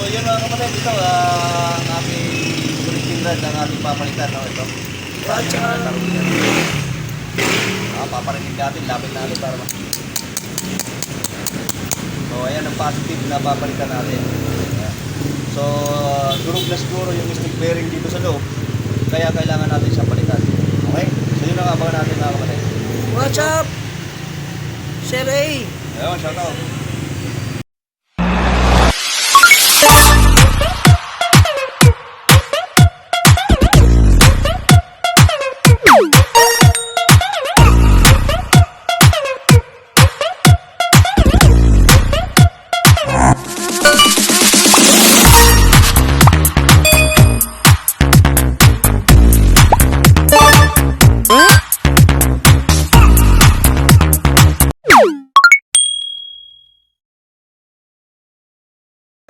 yun mga kapatid, ito ang ating connecting rod ang ating papalitan. No? Ito. Paparinig natin, lapit natin para so ayan ang positive na papalitan natin. So durog na siguro yung stick bearing dito sa loob, kaya kailangan natin siyang palitan. Okay? So yun ang abangan natin mga kapatid. What's up? Sir A. Ayun, shout out.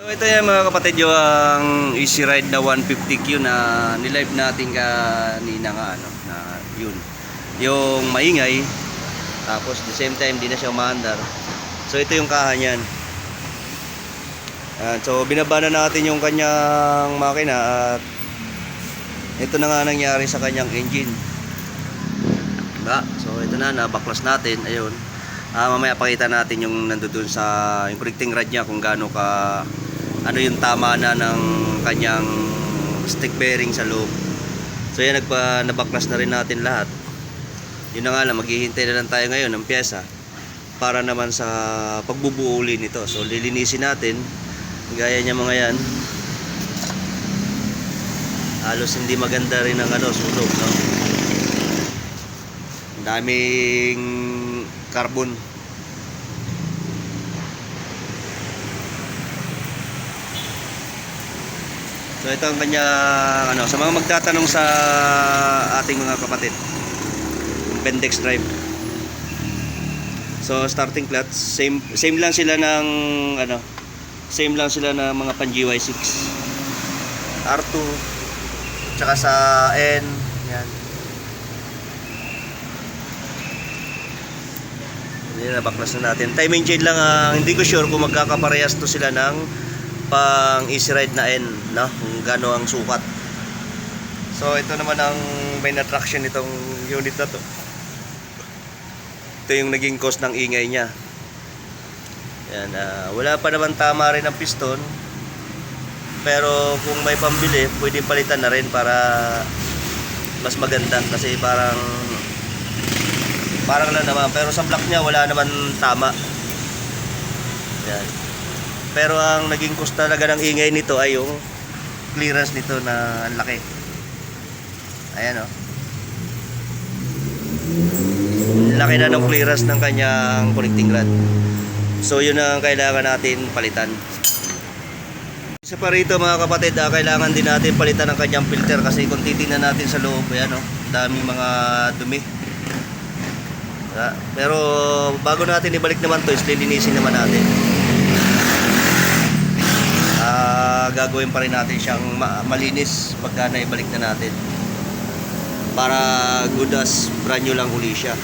So ito yan mga kapatid, yung Easy Ride na 150Q na nilive natin kanina nga na yun. Yung maingay, tapos the same time di na siya umaandar. So ito yung kaha niyan. So binaba na natin yung kanyang makina at ito na nga nangyari sa kanyang engine. Diba? So ito na, nabaklas natin, ayun. Mamaya pakita natin yung nandoon sa yung connecting rod niya kung gaano ka ano yung tama na ng kanyang stick bearing sa loob. So yan, nabaklas na rin natin lahat. Yun na nga lang, maghihintay na lang tayo ngayon ng pyesa para naman sa pagbubuo uli nito. So lilinisin natin gaya niya mga yan. Halos hindi maganda rin ang sunog, no? Ang daming carbon. So ito ang kanya sa mga magtatanong sa ating mga kapatid, yung Pendex drive. So starting clutch same lang sila ng same lang sila ng mga pan GY6 R2 tsaka sa N yan. Hindi na baklas na natin. Timing chain lang, hindi ko sure kung magkakaparehas to sila ng pang Easy Ride na N, no? Kung gaano ang sukat. So ito naman ang main attraction nitong unit na to. Ito yung naging cause ng ingay niya. Yan, wala pa naman tama rin ang piston. Pero kung may pambili, pwedeng palitan na rin para mas maganda kasi parang lang naman, pero sa block niya wala naman tama. Yan. Pero ang naging cause talaga ng ingay nito ay yung clearance nito na ang laki. Ayan o. Laki na ng clearance ng kanyang connecting rod. So yun ang kailangan natin palitan. Isa pa rito mga kapatid, kailangan din natin palitan ang kanyang filter kasi kung titingnan natin sa loob, ayan o, daming mga dumi. Pero bago natin ibalik naman to, lilinisin naman natin. Gagawin pa rin natin siyang malinis pagka naibalik na natin para good as brand new lang uli siya.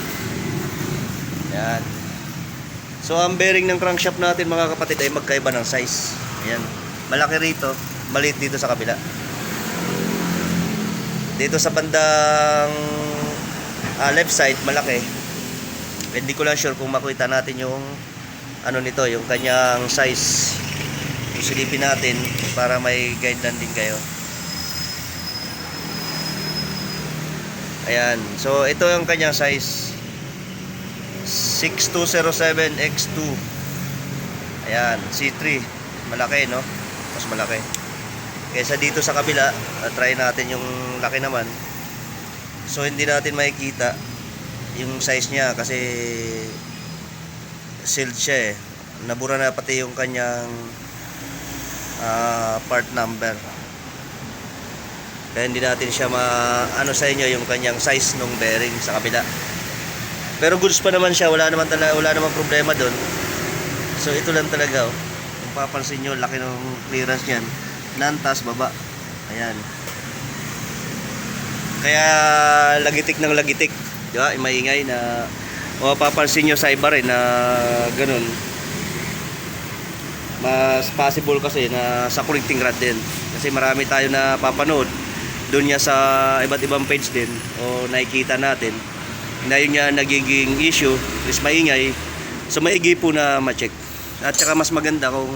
Yan. So ang bearing ng crankshaft natin mga kapatid ay magkaiba ng size. Ayan. Malaki rito, maliit dito sa kabila. Dito sa bandang left side malaki. Hindi ko lang sure kung makita natin yung nito, yung kanyang size. Silipin natin para may guideline din kayo. Ayan, so ito yung kanyang size 6207x2. Ayan, C3. Malaki, no? Mas malaki kaysa dito sa kabila. Try natin yung laki naman. So hindi natin makikita yung size niya kasi sealed siya eh. Nabura na pati yung kanyang part number. Kaya hindi natin siya sa inyo yung kanyang size ng bearing sa kabila. Pero goods pa naman siya, wala naman problema doon. So ito lang talaga oh. Kung papansin nyo, laki ng clearance niyan. Nantas baba. Ayan. Kaya lagitik ng lagitik. Diba? Maingay na mapapansin nyo sa iba rin na ganun. mas possible kasi na sa connecting rod din. Kasi marami tayo na papanood doon niya sa iba't ibang page din o nakikita natin na yun nga nagiging issue is maingay. So maigi po na ma-check. At saka mas maganda kung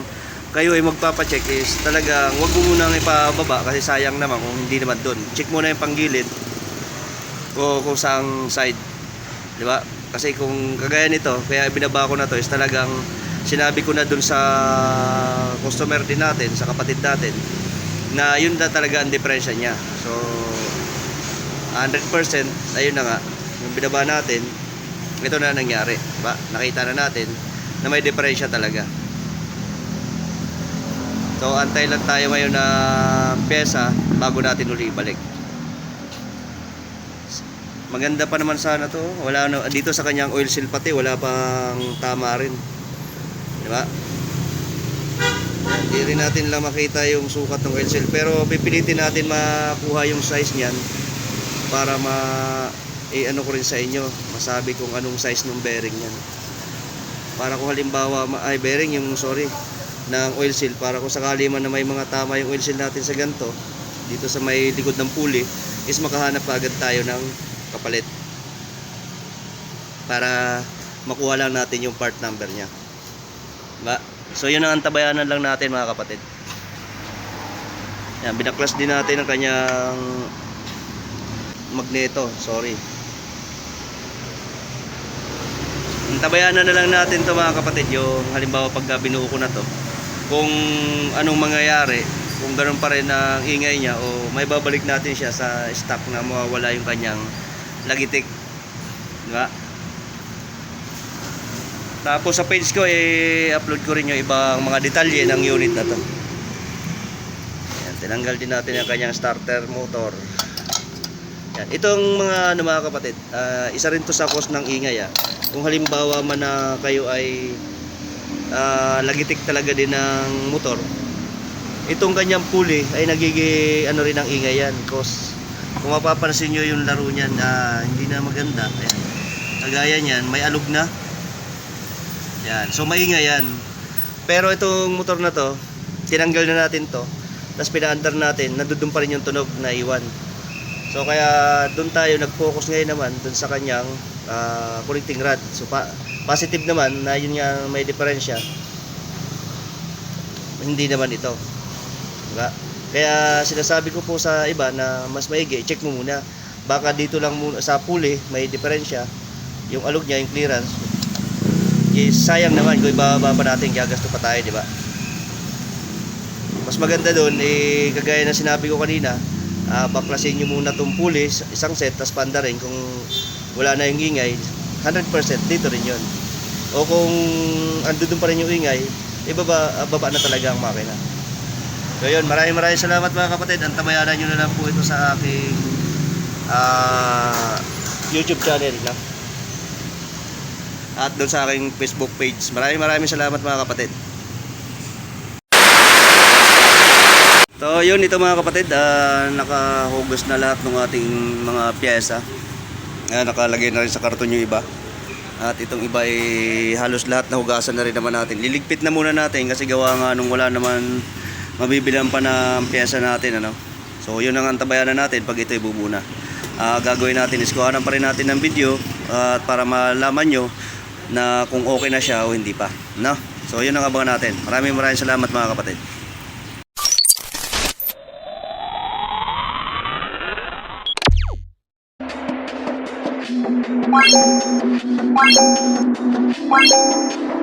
kayo ay magpapacheck is talagang wag mo munang ipababa kasi sayang naman kung hindi naman doon. Check muna yung panggilid o kung saang side. Di ba? Kasi kung kagaya nito, kaya binaba ko na to is talagang sinabi ko na doon sa customer din natin, sa kapatid natin, na yun na talaga ang diferensya niya. So 100% ayun na nga yung binaba natin, ito na nangyari, diba? Nakita na natin na may diferensya talaga. So antay lang tayo ngayon na pyesa bago natin uli ibalik. Maganda pa naman sana to. Wala na dito sa kanyang oil seal pati wala pang tama rin. Di ba? Hindi rin natin lang makita yung sukat ng oil seal, pero pipilitin natin makuha yung size niyan para ano ko rin sa inyo, masabi kung anong size ng bearing niyan. Para kung halimbawa bearing yung ng oil seal, para kung sakali man na may mga tama yung oil seal natin sa ganito dito sa may likod ng pulley, is makahanap agad tayo ng kapalit para makuha lang natin yung part number niya, diba? So yun ang antabayanan lang natin mga kapatid. Yan, binaklas din natin ang kanyang magneto, antabayanan na lang natin to mga kapatid, yung halimbawa pagka binuo ko na to, kung anong mangyayari, kung ganoon pa rin ang ingay niya o may babalik natin siya sa stock na mawawala yung kanyang lagitik, diba? Tapos sa page ko upload ko rin yung ibang mga detalye ng unit na to. Yan, tinanggal din natin yung kanyang starter motor. Yan, itong mga mga kapatid, isa rin to sa cause ng ingay. Kung halimbawa man na kayo ay lagitik talaga din ng motor, itong kanyang pulley ay nagiging rin ang ingay yan. Cause kung mapapansin nyo yung laro niyan, hindi na maganda. Ayan. Kagaya niyan, may alog na. Yan. So maingay yan. Pero itong motor na to, tinanggal na natin to, tapos pinaandar natin, nandoon pa rin yung tunog na iwan. So kaya doon tayo nag-focus ngayon naman doon sa kanyang connecting rod. So positive naman na yun nga may diferensya. Hindi naman ito. Diba? Kaya sinasabi ko po sa iba na mas maigi, check mo muna. Baka dito lang muna sa pulley may diferensya. Yung alog niya, yung clearance. Sayang naman kung ibaba pa natin, gagasto pa tayo, di ba? Mas maganda doon, kagaya na sinabi ko kanina, baklasin nyo muna itong pulley, isang set, tapos pandarin. Kung wala na yung ingay, 100% dito rin yun. O kung andun pa rin yung ingay, baba na talaga ang makina. So yun, maraming salamat mga kapatid. Antabayanan nyo na lang po ito sa aking YouTube channel lang. At doon sa aking Facebook page. Maraming salamat mga kapatid. So yun, ito mga kapatid, nakahugas na lahat ng ating mga pyesa. Nakalagay na rin sa karton yung iba. At itong iba ay halos lahat na hugasan na rin naman natin. Liligpit na muna natin kasi gawa nga nung wala naman mabibilang pa na pyesa natin, ano. So yun ang antabayanan natin pag ito ibubuna. Gagawin natin is kuhanan pa rin natin ng video at para malaman nyo na kung okay na siya o hindi pa, no? So yun ang abangan natin. Maraming salamat mga kapatid. Wow.